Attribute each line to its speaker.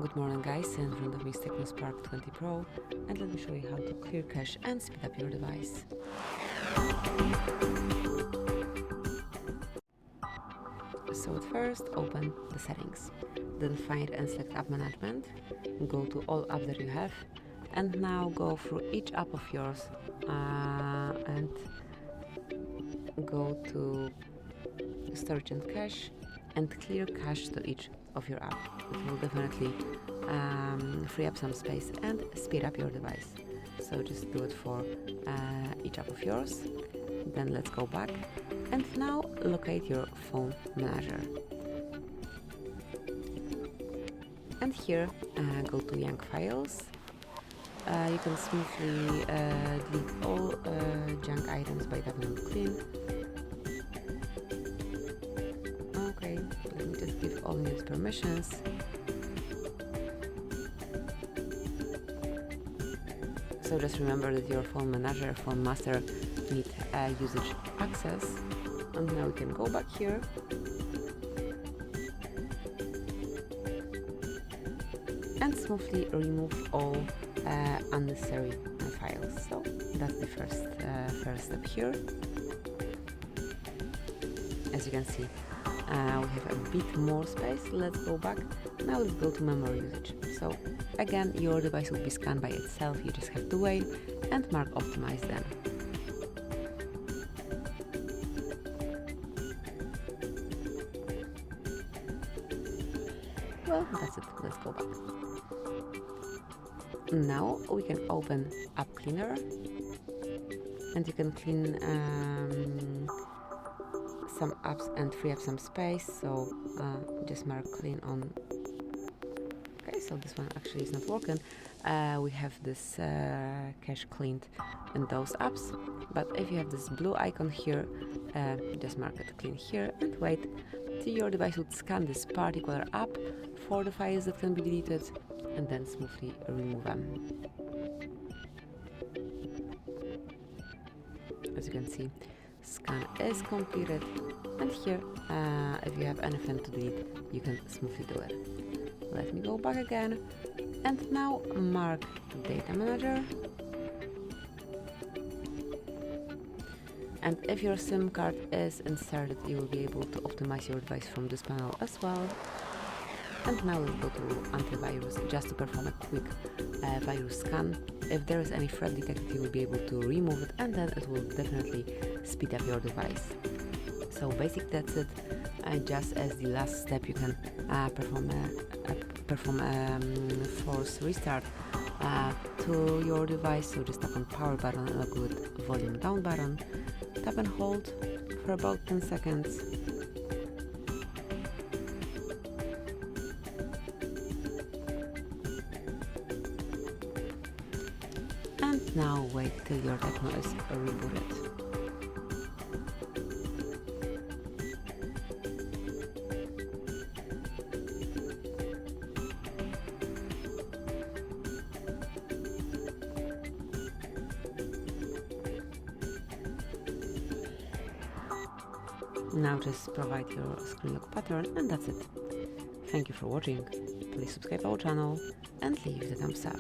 Speaker 1: Good morning guys, in front of me is TECNO Spark 20 Pro, and let me show you how to clear cache and speed up your device. So at first, open the settings, then find and select app management, go to all apps that you have, and now go through each app of yours and go to storage and cache and clear cache to each of your app. It will definitely free up some space and speed up your device. So just do it for each app of yours. Then let's go back and now locate your phone manager. And here go to Young Files. You can smoothly delete all junk items by tapping on clean. Okay, let me just give all news permissions. So just remember that your phone manager, phone master need usage access. And now we can go back here. And smoothly remove all unnecessary files. So that's the first step here. As you can see, we have a bit more space. Let's go back. Now let's go to memory usage. So again, your device will be scanned by itself. You just have to wait and mark optimize then. Well, that's it. Let's go back. Now we can open App Cleaner and you can clean some apps and free up some space. So just mark clean on. Okay, so this one actually is not working. We have this cache cleaned in those apps, but if you have this blue icon here, just mark it clean here and wait till your device would scan this particular app for the files that can be deleted and then smoothly remove them. As you can see, scan is completed, and here if you have anything to delete, you can smoothly do it. Let me go back again and now mark data manager. And if your SIM card is inserted, you will be able to optimize your device from this panel as well. And now let's go to antivirus just to perform a quick virus scan. If there is any threat detected, you will be able to remove it, and then it will definitely speed up your device. So basically that's it. Just as the last step, you can perform a force restart to your device. So just tap on power button and a good volume down button. Tap and hold for about 10 seconds. And now wait till your TECNO is rebooted. Now just provide your screen lock pattern and that's it. Thank you for watching. Please subscribe our channel and leave the thumbs up.